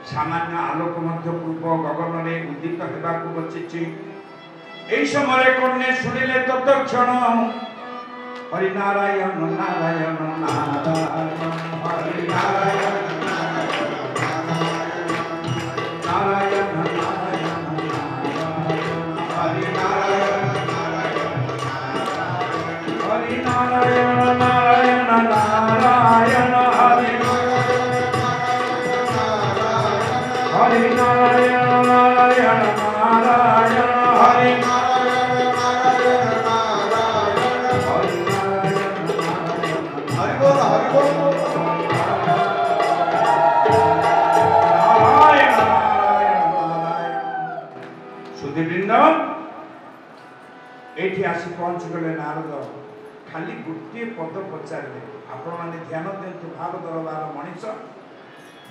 सामान्य आलोक मध्य पूर्व गगन में उदित हेबाकु बचिछि एई समय कन्ने सुनिले तत्क्षण हरि नारायण नारायण नारायण हरि नारायण नारायण नारायण हरि नारायण हरि नारायण नारायण नारायण हरि हरि नारायण नारायण नारायण हरि एठी आसी पहुँच गले नारद खाली गोटे पद पचारे आपण मैंने ध्यान दिंतु भाव दरबार मनीष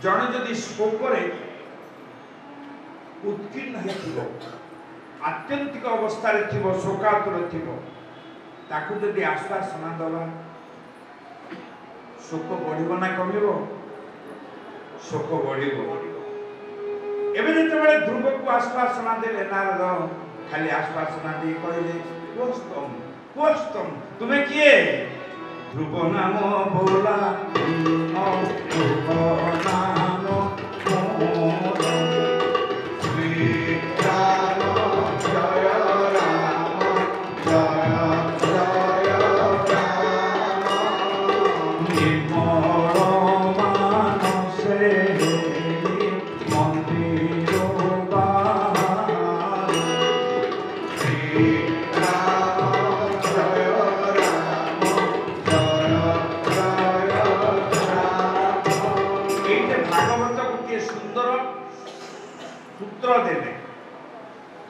जड़े जदि शोकरे उत्कीर्ण आत्यंतिक अवस्था शोकातुर ताकू जदि आश्वासना दबा शोक बढ़ ना कमिब शोक बढ़ एवं जिते ध्रुव को आश्वासना देले नारद खाली आश्वासना दे कहले कोस्तम तुम्हें किए ध्रुव नाम बोला ध्रुव नाम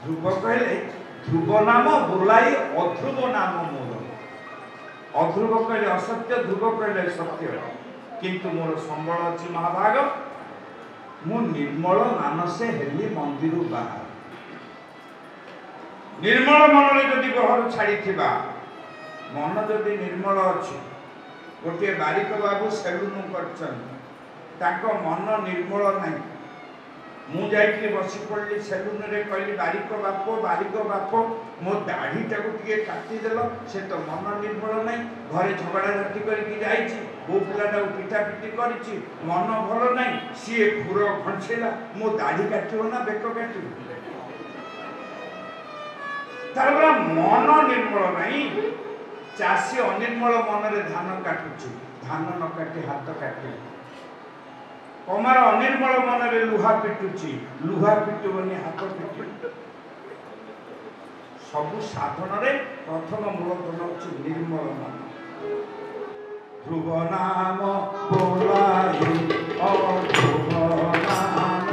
ध्रुव कहले ध्रुव नाम बुलाई अध्रुव नाम मोर अध्रुव कहले असत्य ध्रुव कहले सत्य किंतु मोर संबल अच्छी महाभाग मु निर्मल मानसे हेली मंदिर बाहर निर्मल मन जदि घर छाड़ी मन जदि निर्मल अच्छी गोटे बारिक बाबू सेलून कर मन निर्मल नहीं मु जाइए बसी पड़ी सेलून रे कहली बारिक बाप मो दाढ़ीटा को टे काटिदेल से तो मन निर्मल नहीं घरे झगड़ा झाटी करके जाइए बो पिलाटा पिटा पिटी करी मन भल नहीं सी खुर घंचेला मो दाढ़ी काटो ना बेक काट तार मन निर्मल नहीं चाषी अनिर्मल मन रे धान काटुची धान न काटी हाथ काटे कमार अनिर्मल मन रे लुहा पिटुची लुहा पिटुबनी हाथ पिटु सबु साधन रे प्रथम मूलधन होची निर्मल मन ध्रुव नाम बोलाई ध्रुव नाम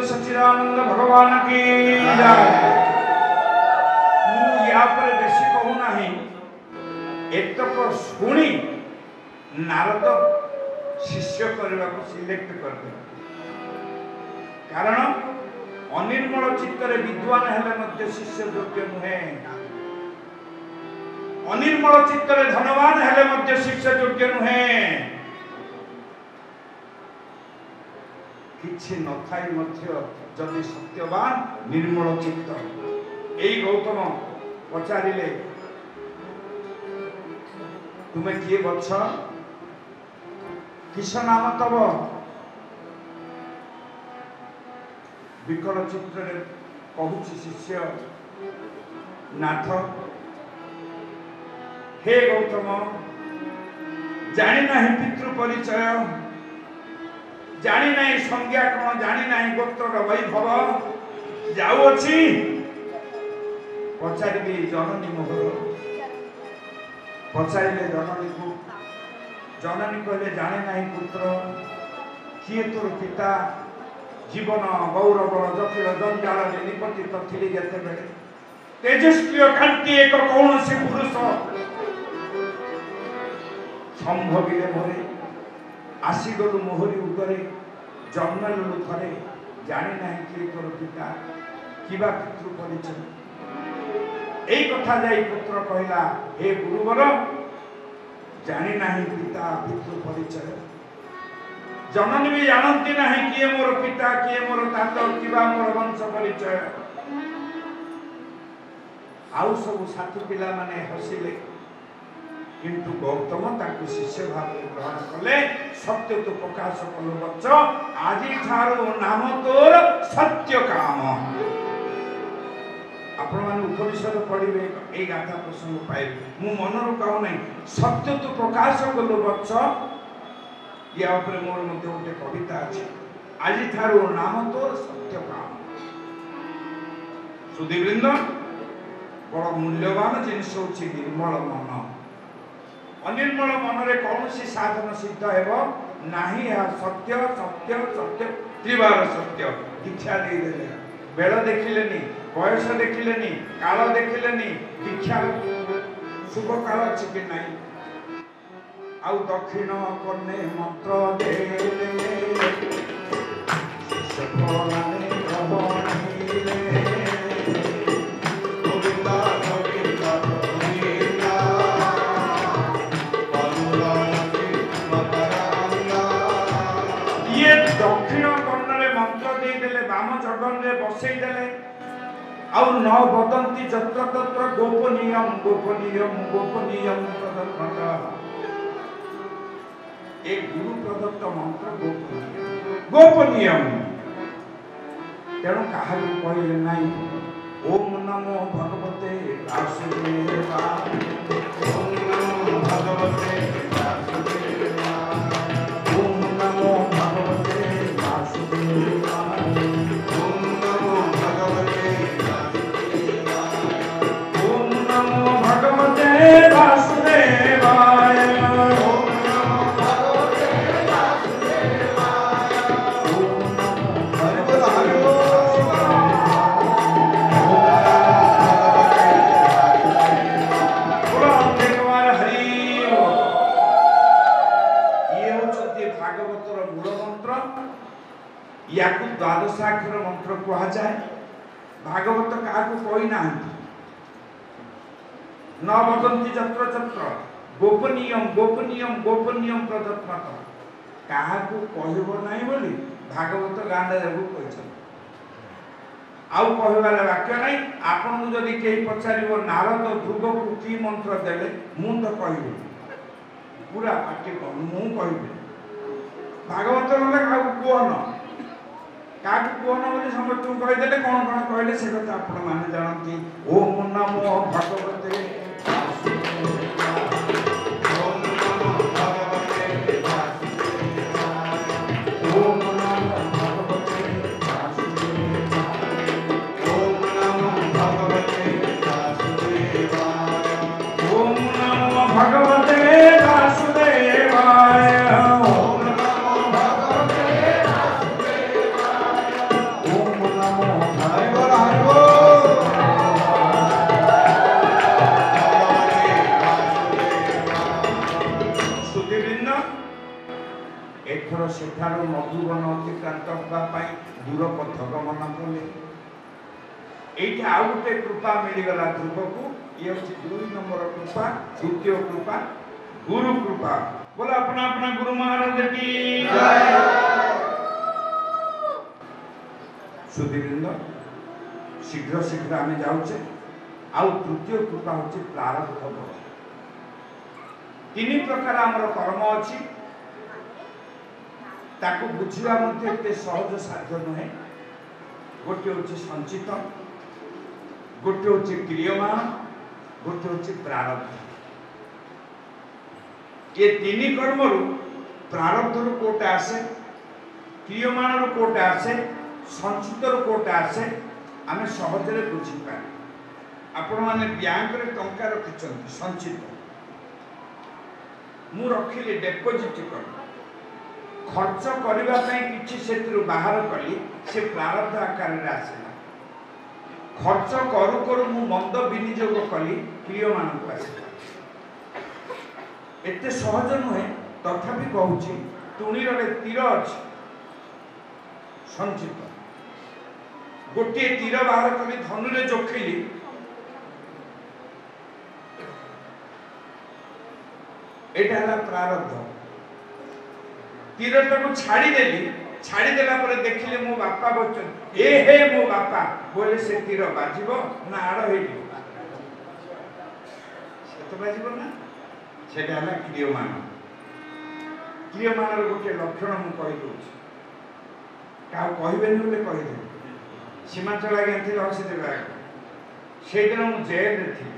सच्चिदानंद भगवान की जय। मु या पर बेसी कहू नाही एतक शुणी नारद शिष्य करने को सिलेक्ट करते कारण अनिर्मल चित्तरे विद्वान हेले मध्य शिष्य योग्य नुहे अनिर्मल चित्तरे धनवान हेले मध्य शिष्य योग्य नुहे किछि न थाई मध्य जदि सत्यवान निर्मल चित्त एई गौतम पचारिले तुम्हें किए बच्छ किस नाम तब विकल चित्र कहूँ शिष्य नाथ हे गौतम जानी नहीं पितृ परिचय जानी नहीं संज्ञा कौन जानी नहीं गोत्र वैभव जाऊँगी पचारि जननी मोहर पचारे जननी को जननी कहले जाने नहीं पुत्र किए तोर पिता जीवन गौरव जटिल जंजाल निपतित थी जिते तेजस्वी कांति एक कौन से पुरुष संभविले मोरे आसीगलु मोहरी उदरे जन्मलु थरे जानी ना कि तोर पिता किबा पितृ परिचय यही कथा जाई पुत्र कहला हे गुरुवर जानी ना पिता पितृ परिचय जननी भी जानती ना किए मोर पिता किए मोर तात किबा मोर वंश परिचय आउ सब साथी पिला माने हसिले किंतु गौतम ताकु शिष्य भाव ग्रहण कले सत्य तो प्रकाश कलो बच्च आज ठारो नाम तोर सत्य काम आपण माने उपनिषद पढ़िबे ए गाथा प्रसंग पाइबे मु मनरु कहू नहीं सत्य तो प्रकाश कलो बच्च या ऊपर मोर मध्ये गोटे कविता अछि आज ठारो नाम तोर सत्य काम सुधीवृंद बड़ मूल्यवान जिनिस होछि निर्मल मन अनिर्मल मन रे कौन सी साधन सिद्ध हेबो नाही या सत्य सत्य सत्य त्रिवार सत्य दीक्षा दे देले बेल देखिलेनी बयस देखिलेनी काल देखिलेनी दीक्षा शुभ काल अछि कि नाही आउ दक्षिण कन्ने मंत्र देले सफलाने प्रभुनीले गोविंदा गोविंदा गोविंदा ये दक्षिण कर्णरे मंत्र दे देले वाम जगन रे बसई देले आउ न बदंती जत्र तत्र गोपनीयम गोपनीयम गोपनीयम प्रदत्त एक गुरु प्रदत्त मंत्र गोपनीयम तेणु कहा कहले नहीं ओम नमो भगवते वासुदेवाय ओम नमो भगवते वासुदेवाय ओम नमो भगवते वासुदेवाय ओम नमो भगवते वासुदेवाय ओम नमो भगवते वासुदेवाय याकु द्वादशाक्षर मंत्र कहा जाए भागवत क्या कही ना न वदंती जत्र जत्र गोपनीयम गोपनीयम गोपनीयम प्रदत्त क्या कहब ना बोली भागवत गांडा जाकू कही आउ कहबार वाक्य नहीं आपन जदि कहीं पचार नारद ध्रुव को कि मंत्र देले मु तो कह पूरा पार्टी मु कह भागवत ना कहन क्या कहना बोली समस्त कहीदे कौन कौन कहले से कथा आपण माने जानती ओम नमो भगवते ओम नमो भगवते ओम नमो भगवते ओम नमो भगवते ओम नमो भगवते वासुदेवाय सेठार मधुबन अतिक्रांत होगापाई दूर पथ गमन कले ये आउ गोटे कृपा मिलगला ध्रुव को ये हूँ 2 नंबर कृपा द्वितीय कृपा गुरु कृपा बोला अपना अपना गुरु महाराज की सुधीवृंद शीघ्र शीघ्र आम जाऊे आउ तृतीय कृपा हूँ प्रारब्ध 3 प्रकार आमर कर्म अच्छी ताकू बुझा मध्य सहज साध्य नुहे गोटे हूँ संचित गोटे हूँ क्रियमान गोटे हूँ प्रारब्ध ये 3 कर्म रु प्रारब्ध रु कोटा आसे क्रियमान रु कोटा आसे संचित रु कोटा आसे आम सहजरे बुझीपार आपण मैंने बैंक रे टंका रखिंट संचित मु रखिली डिपोजिट कर खर्च करने किसी बाहर कली से प्रारब्ध आकार में आसला खर्च करू करू मु मंद विनियोग कली प्रिय मानक आसला एते सहज नुहे तथापि कहूँ तुणीर तीर अच्छी संचित गोटे तीर बाहर कली धनुरे जोखिली एटा है प्रारब्ध तीरटा को छाड़ीदेला पर देखिले मो बापा बचन ए हे मो बापा बोले से तीर बाजिबो ना आड़ हो तो बाजिबो ना सेटा है क्रियमान गोटे लक्षण मु कहि दउछि का कहबेनी बोले कहि दे सीमांचल आज्ञा थी हसीदेवे से दिन मु जेल रे थी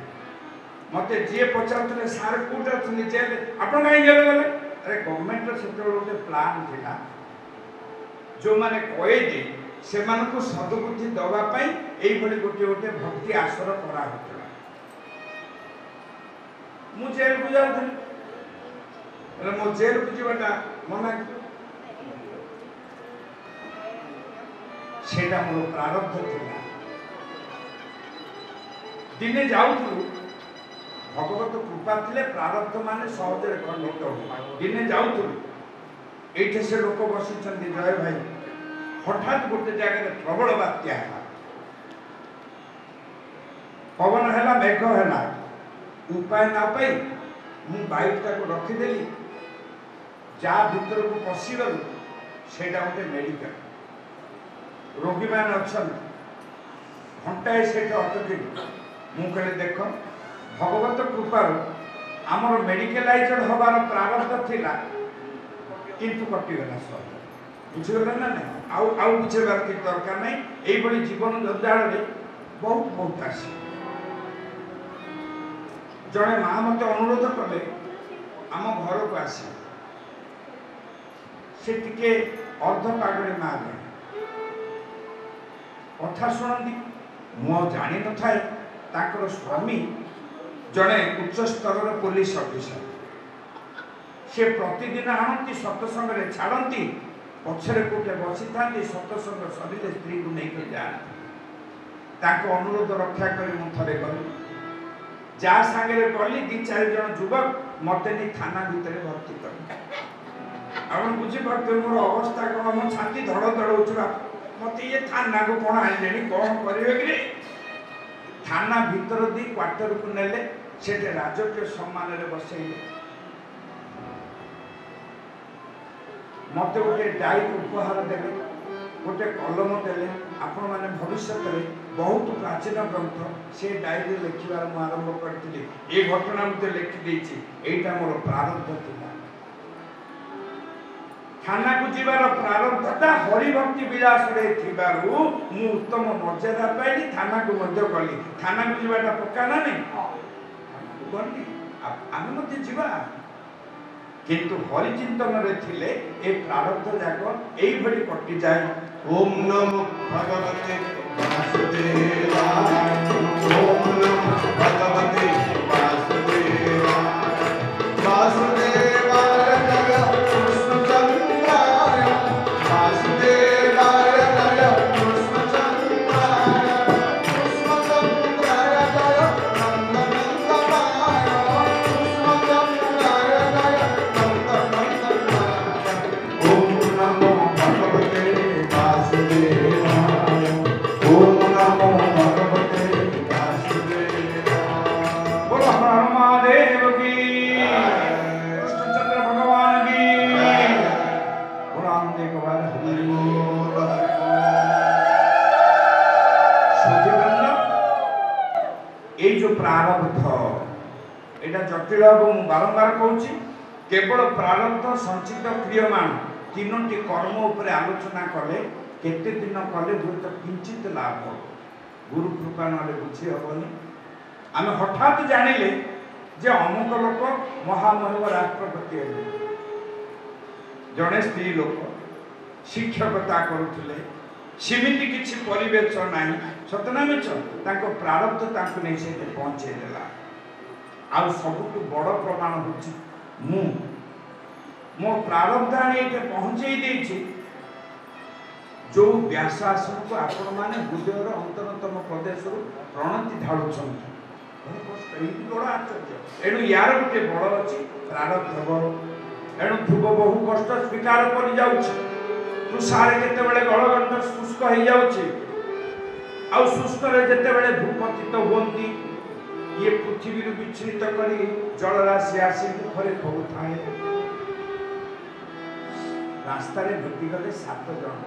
मते जी पचारे सार कौट अच्छे जेल आप कहीं जेल गले अरे गवर्नमेंट से गोटे प्लान थिला जो माने कैदी से सदबुद्धि दवापाई यही गोटे गोटे भक्ति आसर करा मु जेल को जाऊँ मो जेल को जीवाटा मना सेटा मोर प्रारब्ध थिला दिने जाऊँ भगवत कृपा थे प्रारब्ध मान सहज खंडित हो दिने जाऊँ ये से लोक बसी जय भाई हठात गोटे जगह प्रबल बात्या पवन है मेघ है उपाय ना पाई मु बाइकटा को रखीदेली जा भीतर को पशिगलु से गोटे मेडिकल रोगी मान अच्छा घंटाए से अटक मु कहले देख भगवत कृपार आमर मेडिकलाइज्ड हबार प्रारब्ध थिला किंतु कटिगला सब बुझीगला ना नहीं आउ बुझेबार कि दरकार नहीं एई बड़ी जीवन जंजाल रे बहुत बहुत आसी जड़े माँ मत अनुरोध कले आम घर को आसी से टिके अर्ध पागड़ी माँ गए कथा शुणती मु जानी न थाए ताकर स्वामी जड़े उच्च स्तर पुलिस ऑफिसर से प्रतिदिन आणती सत्संग छाड़ती पछरे कोटे बसी था सत्संग सरिले स्त्री को लेकर जाती अनुरोध रक्षा कर थे गली जा सांगे गली 2-4 जन युवक मत नहीं थाना भितर भर्ती कर आप बुझीपे मोर अवस्था कौन मो छाती धड़ धड़ मत ये थाना को कौन आने कौन करेंगे थाना भीतर दी क्वार्टर को नेले सेठे राजकीय सम्मान रे बसैले मत गोटे डायरी उपहार देले गोटे कलम देले आपण माने भविष्य में बहुत प्राचीन ग्रंथ से डायरी लिखिबार मु आरंभ करथिली ए घटना मते लिखि देछि एटा मोर प्रारब्ध थिला थाना को जीवार प्रारब्धता हरिभक्ति विलास रे थिबारु मु उत्तम मर्यादा पाइली थाना को मध्य कली थाना को जीवाटा पक्का ना नहीं गली आम मत जीवा किंतु हरिचिंतन रे थिले ए प्रारब्ध जाक एई भली कटि जाय ओम नमो भगवते वासुदेवाय ओम नमो भगवते वासुदेवाय वासुदेवाय नमः कृष्णचंद्राय वासुदेवाय नमः कृष्णचंद्राय कृष्णचंद्राय प्रारब्ध एटा जटिल बारंबार कहूँ केवल प्रारब्ध संचित क्रियमान तीनोटी कर्म उपर आलोचना कले केते दिन कले हुए किंचित लाभ गुरु कृपा ना बुझी हेनी आम हठात जानिले जे अमुक लोक महामहिम राष्ट्रपति है जड़े स्त्री लोक शिक्षकता करुले सेमिति किसी परिवेश ना सतना मिछ प्रारब्ध नहीं से पहुँचेदेला आ सबुठ बड़ प्रमाण हूँ मो प्रारब्ध आनी ये पहुँचे देछि जो व्यासासन को आपण माने हृदयर अंतरतम प्रदेश प्रणति ढालुछंती बड़ा आश्चर्य। एणु यार गोटे बड़ अच्छी प्रारब्ध बड़ एणु ध्रुव बहु कष्ट स्वीकार कर जाउछि। तुषार केतेबेले गलगंठ शुष्क हो जाउछि आ शुष्क रे जेतेबेले भूपतित होंती ये पृथ्वी विच्छिन्न करी जलराशि आसी मुखरे पहुथाए। रास्ता रे भेटी गले 7 जन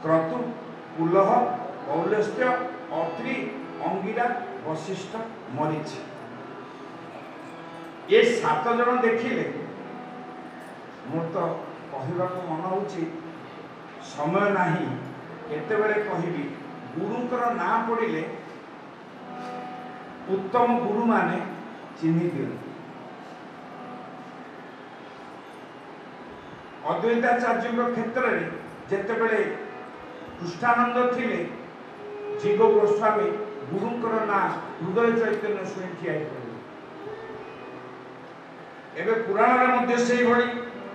क्रतु पुलह पौलस्त्य अत्रि अंगिरा वशिष्ठ मरीचि। ये 7 जन देखिले मोर तो कहवा मन होची समय नाही केतेबेले कहिबी गुरुंकर ना पड़िले उत्तम गुरु माने चिन्हि दियो। अद्वैताचार्य क्षेत्र में जेतेबेले कृष्णानंद थिले जीव गोस्वामी गुरुंकर ना हृदय चैतन्य शुणी ठिया एबे पुराण रे मध्य सेही भली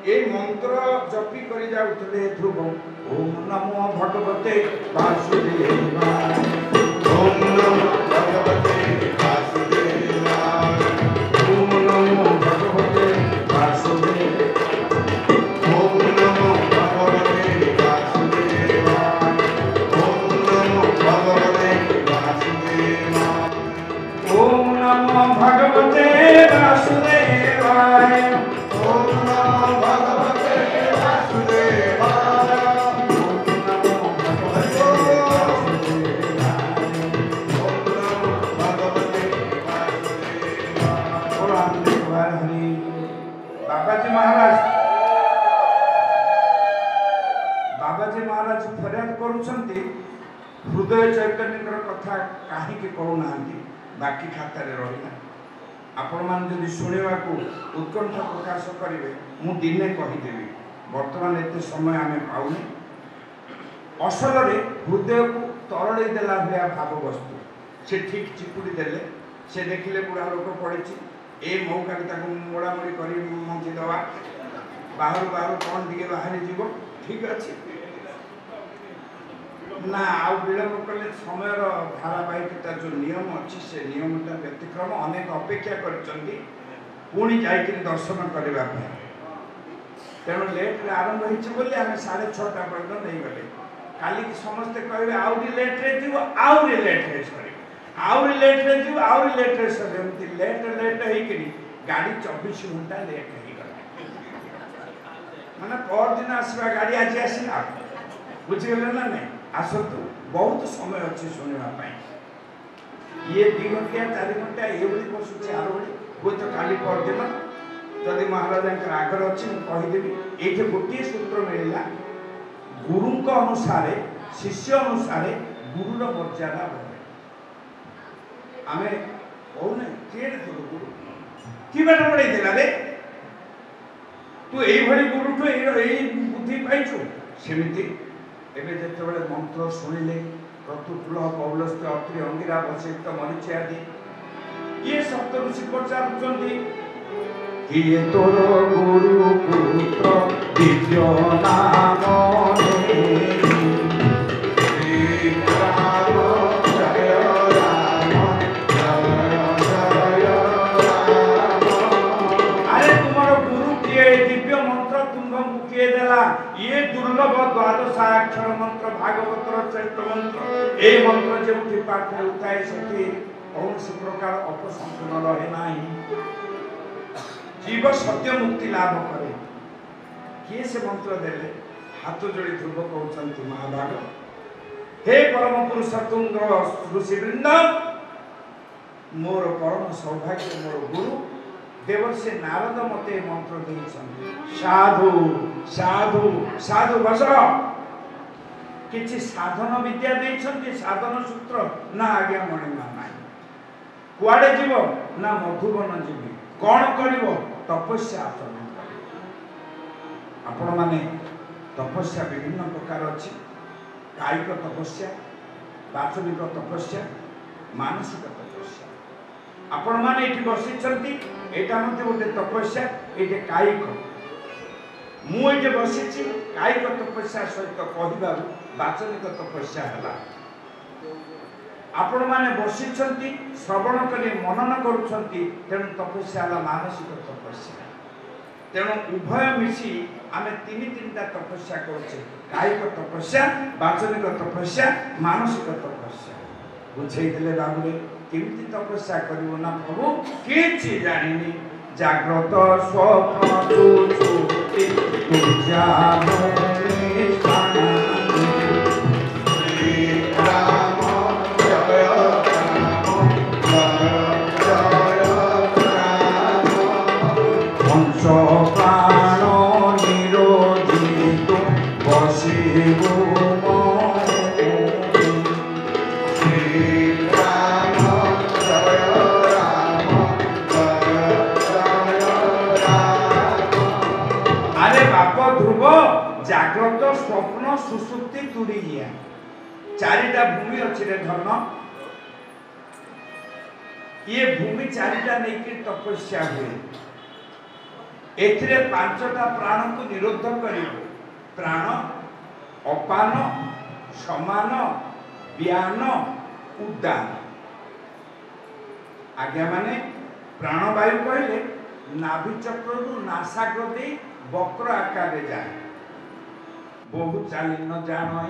ए मंत्र जपी करि जाउतले ध्रुव ओम नमो भगवते वासुदेवाय ओम नमो भगवते वासुदेवाय ओम नमो भगवते वासुदेवाय ओम नमो भगवते वासुदेवाय ओम नमो भगवते वासुदेवाय ओम नमो भगवते वासुदेवाय ओम नमो भगवते वासुदेवाय बाबाजी महाराज फरियाद करुछंती हृदय चैतन्य कथा कहीं कहूना बाकी खाता रहा आपण मान जदि शुणा को उत्कंठा प्रकाश करेंगे मु दिने कहीदेवी बर्तमान एत समय आम पाऊनी असल हृदय को तरल देला भाया भाव वस्तु से ठीक चिपुड़ी देले से देखिले बुढ़ा लोक पड़ी ए मौका मोड़ामोड़ी कर मंची दवा बाहर बाहर कौन दिए बाहरी जीव ठीक अच्छे ना आउ विलम्ब कले समय धारावाहिकता जो नियम अच्छी से नियमटा व्यतिक्रम अनेक अपेक्षा करछंती पुणी जाइकि दर्शन करबा तेणु लेट आरंभ होइछि बोली आमे 6:30 पर्यंत नहीं गले काली की समस्ते कहबे आउरी लेट रे जीव आउरी लेट रे सरी आउरी लेट रे जीव आउरी लेट रे सरी एमती लेट हेई कि गाड़ी 24 घंटा लेट हेई गला माने पर दिन आसबा गाड़ी आज आसीला बुझि गेले ना नहीं आसतु बहुत समय अच्छे शुणा ये 2 घंटा 4 घंटा ये बसुचे आर वो तो काली परदिन जदि महाराजा आग्रह अच्छी कहीदेवी ये गोटे सूत्र मिलला गुरु अनुसार शिष्य अनुसार गुरुर मर्यादा बढ़े आम कहूने किए गुरु कि बात पढ़े रे तू ये गुरुठू यही बुद्धि पाइचु सेमती एबे जेतेबेले मंत्र शुणिले क्रतुकुल पौलस्त्य अत्रि अंगिरा वशिष्ठ मरीचि आदि ये सप्त ऋषि पचारुचंती किए तोर गुरु पुत्र दिव्य नाम ये दुर्लभ द्वादशाक्षर मंत्र भागवतर चैत मंत्र ए मंत्र जो पाठ होता है से कौन से प्रकार अपसंपूर्ण रहे ना जीव सत्य मुक्ति लाभ करे किए से मंत्र देले हाथ जोड़ी ध्रुव कहते महाभाग हे परम पुरुष तुंग ऋषिवृंद मोर परम सौभाग्य मोर गुरु देवर्षि नारद मते मंत्र देइछन साधु साधु साधु बस किछि साधन विद्या देइछन साधन सूत्र ना आज्ञा मणिमा नाही कुआडे जीव ना मधुबन जीवी कौन करिवो तपस्या आचरण आपण माने तपस्या विभिन्न प्रकार अछि कायिक तपस्या वाचनिक तपस्या मानसिक तपस्या आपण माने एठी बसिछंती एटा मते गोटे तपस्या एटे कायिक मुझे बसी कायिक तपस्या सहित कहू बाचनिक तपस्या है। आपण मैंने बसी श्रवण कर मनन करुँच तेणु तपस्या है मानसिक तपस्या। तेणु उभय मिसी आम तीन टा तपस्या करुचे कायिक तपस्या बाचनिक तपस्या मानसिक तपस्या। बुझे बाबुरे केमती तपस्या करू ना प्रभु किछि जानिनी जाग्रत स्वप्न प्राण निरोधित बसिबु ध्रुव जाग्रत स्वप्न सुसुप्ति तुरी चारिटा भूमि अच्छी रे धन ये भूमि चारिटा नहीं तपस्या हुए एथिरे पांचटा प्राण को निरोध कर प्राण अपान समान व्यान उदान आज्ञा माने प्राणवायु कहले नाभि चक्र नासाग्र दे वक्र आकार जाए बहु चाली न जानो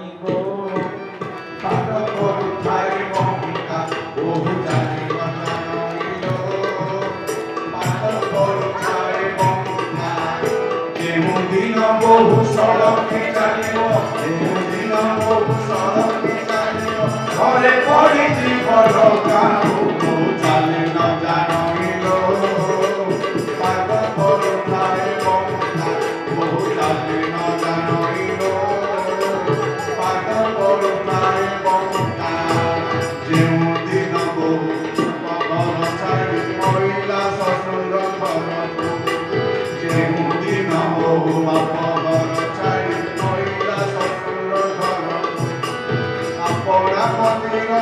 पाद करुथाय ममिका बहु चाली न जानो पाद करुथाय ममिका केमु दिन बहु सड़की चालिबो केमु दिन बहु सड़की चालिबो घरे पड़ी जीवन काहु बहु चाली न जानो पाद करुथाय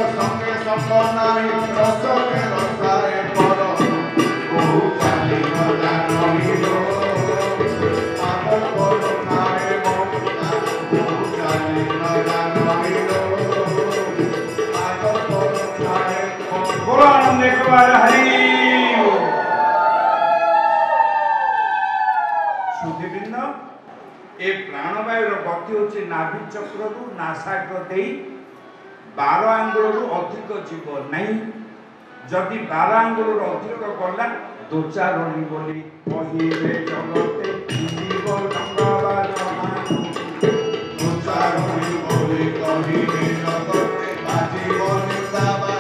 संगे संगनाई रसके रसाए पर बहु चाली न जानिलो पाद करुथाय ममिका बहु चाली न जानिलो पाद करुथाय बोलो आनंद एक बार हरि शुद्धिबिंद ए प्राणवायुर गति होची नाभि चक्र रु नासाग्र देई 12 आंगुल अधिक जीव नहीं जदि 12 आंगुल अधिक गला दोचारणी बोली कहिबे जगते जीव डंगावा दोचारणी बोली कहिबे जगते बाजीव निंदावा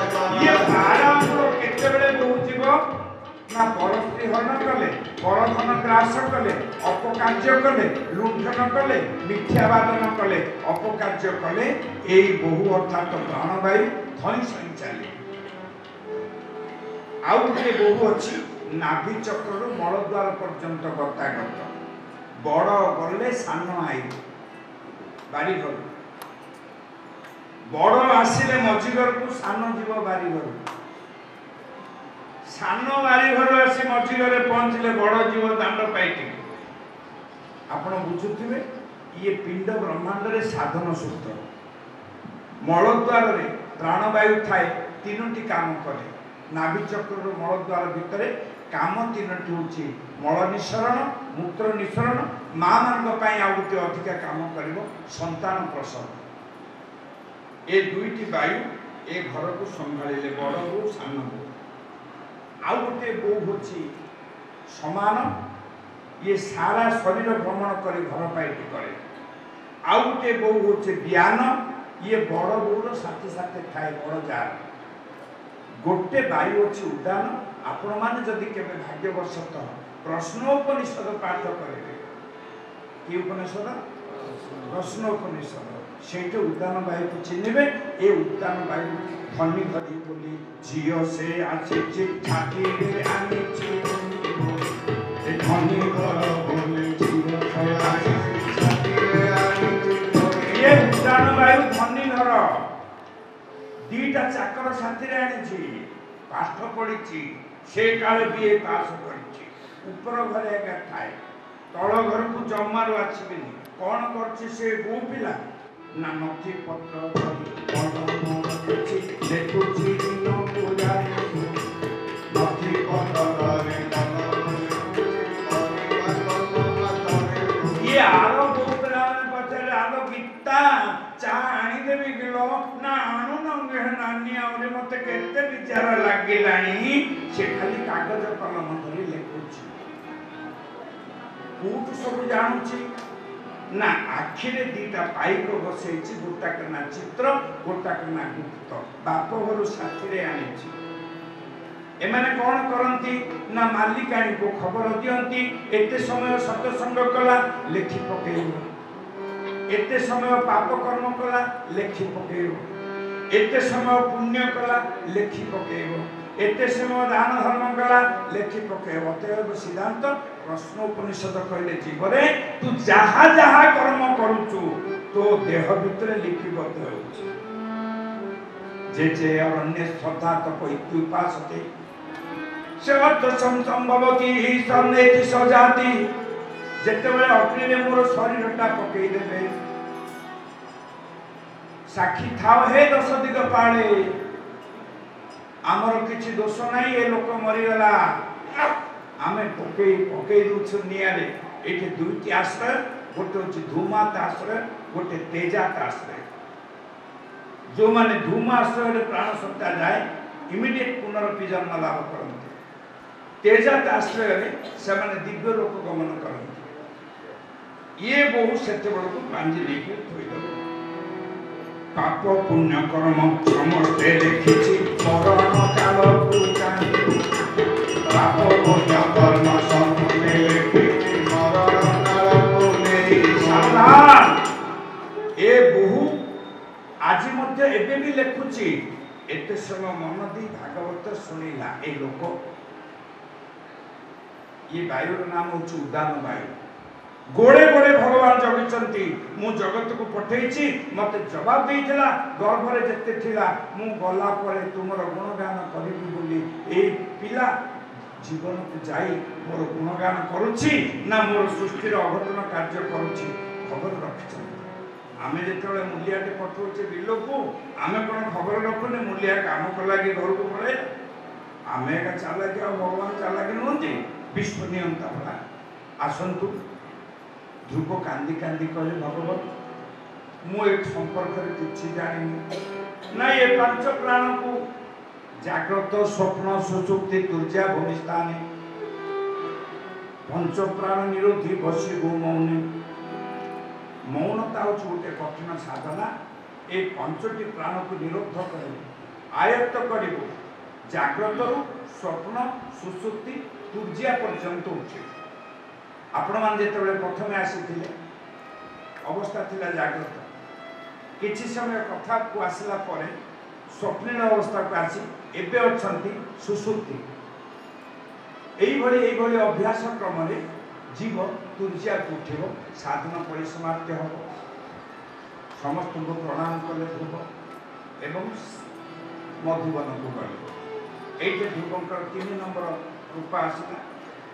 ये 12 आंगुल केते बेले बहुजीव ना परस्त्री हरण कले परधन ग्रास कले अपकार्य कले लुंठन कले मिथ्यावादन कले अपकार्य कले ए बहु अर्थात प्राणवायु धनी सही चले आउ गोटे बहु अच्छी नाभि चक्र मलद्वार पर्यंत गतागत बड़ गले सान आई बारीघर बड़ आसिले मझीघर को सान जीव बारीघर सान बारीघर आसी मझीघर पहुंचले बड़ जीव दांड पाइटे आपण बुझुथिबे ये पिंड ब्रह्मांड रे साधन सूत्र मलद्वार रे प्राणवायु थाए तीनोटी काम करे नाभि चक्र मलद्वार भितर काम तीनोटी होची मल निसरण मूत्र निसरण मां मान पई आ गोटे अधिक काम करिवो संतान प्रसव ए दुईटी वायु ए घर को संभाळिले बड़ हो सान हो आ गोटे बो होची समान ये सारा शरीर भ्रमण कर घर पाइटी करे आउ गोटे बो होचे व्यान ये बड़ बोर साथी साथे थाए बड़ जार गोटे वायु अच्छी उदान आपण माने जदि केबे भाग्यवशतः प्रश्नोपनिषद पाठ करेंगे कि उपनिषद प्रश्नोपनिषद सेठ उदान वायु को चिन्हबे ए उदान वायु धनी धरी बोली झियो से आछे छाती रे आनी ए धनी घर बोले झियो से आछे छाती रे आनी ये उदान वायु धनी घर दीटा चाकर साथी रे आनी पाठ पढ़ी से काले बीए पास कर ऊपर घरे एका थाए तल घर को जमारू आसबेनि कौन कर से बो पिला ना नथी पत्र देखुची नथी ये आलो बो पिला पचारे आलो गीता चा आनी देवी किलो ना आणु नंगे नानी आवरे मते केते विचार लागिलानी से खाली कागज कलम धरी लेखुची कोट सब जानूची ना आखिरे दीटा पाइप बसैछि गोटा कना चित्र गोटा कना गुप्त बाप घर साथी रे आनिछि एमाने कोन करंती ना मालिकाणी को खबर दियंती एते समय सत्संग कला लेखि पकेइबो एते समय पाप कर्म कला लेखि पकेइबो एते समय पुण्य कला लेखि पकेइबो एते समय दान धर्म कला लेखि पकेइबो अतएव सिद्धांत प्रश्न उपनिषद कहले जीवरे तू जहा जहा कर्म करूचु तो देह भितर लिपिबद्ध होउछ जे जे अन्य श्रद्धा तप इत्युपासते सेवत संभवति सन्नेति सजाति जेते बेले अग्नि रे मोर शरीरटा पकेइ देबे साक्षी थाओ हे दश दिग पाळे आमर किछि दोष नाही ए लोक मरि गला आमे पकेइ दुछ नियारे एठी दुईटी आश्रय गोटे होछि धूमात आश्रय गोटे तेजात आश्रय जो माने धूम आश्रय रे प्राण सत्ता जाए इमिडिएट पुनरपि जन्म लाभ करते तेजात आश्रय रे से माने दिव्य लोक गमन करते ये बहु सेते बड़ को पांजी लेके थोइ दो पाप पुण्य कर्म समस्ते लिखिछि मरण काल को जानि पाप पुण्य कर्म समस्ते लिखिछि मरण काल को नेइ सावधान ए बहु आज मध्य एबे भी लिखुछि एते समय मन दी भागवत सुनिला ए लोक ये वायुर नाम होछि उदान वायु गोड़े गोड़े भगवान जगिचंती मु जगत को पठेइछि मते जवाब देइथिला गर्भ रे जत्ते थिला मु गला परे तुमरो गुणगान करिबि बोली ए पिला जीवन को जाई मोर गुणगान करूछि ना मोर सृष्टि रो अघटन कार्य करूछि खबर रखिछन आमे जेतेबेले मूल्याटे पठौछे बिलो को आमे कोन खबर रखने मूल्या काम को लागि घर को पळे आमे का चाला के भगवान चाला के नोंती विश्व नियंता भला आसंतु ध्रुव कांदी कांदी कहले भगवत मु एक संपर्क रे किछि जानिनी ना ये पंच प्राण को जागृत स्वप्न सुषुप्ति तुर्जा भूमिस्थाने पंच प्राण निरोधी बसी गो मौने मौनता होते कठिन साधना ए पंचटी प्राण को निरोध करे आयत्त करिबो जागृत रु स्वप्न सुषुप्ति तुर्जा पर्यंत उठे आपण मान जेतेबेले प्रथमे आसीथिले अवस्था थिला जागृत किछि समय कथा को आसिला परे स्वप्न अवस्था को आसी एबे अछंती सुसुप्ति एई भली अभ्यास क्रम रे जीव तुर्जा उठिबो साधना परिसमाप्ति हो समस्त को प्रणाम कले ध्रुव एवं मधुबन को गले एइटे ध्रुवंकर 3 नंबर कृपा आसिला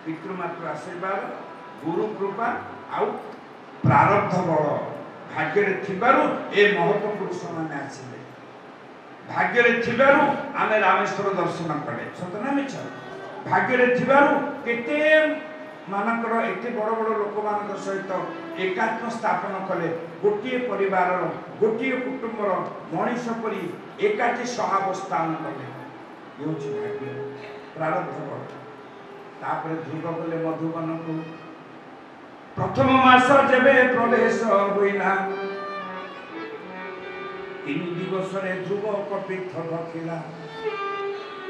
पितृमातृ आशीर्वाद गुरु कृपा आउ प्रारब्ध बल भाग्य रे थिबारु ए महत्व पुरुष माने आसीले भाग्य रे थिबारु आमे रामेश्वर दर्शन करे सतना मिछ भाग्य रे थिबारु केते मानकर एते बड़ बड़ लोक मानक सहित एकात्म स्थापन कले गोटिए परिवार गोटिए कुटुंबर मनीष परी एकाठी सहावस्थान कले योछि भाग्य प्रारब्ध बल तापर ध्रुव गले मधुबन को प्रथम मास जेबे प्रवेश होइला 3 दिवस रे ध्रुव कपिथ रखिला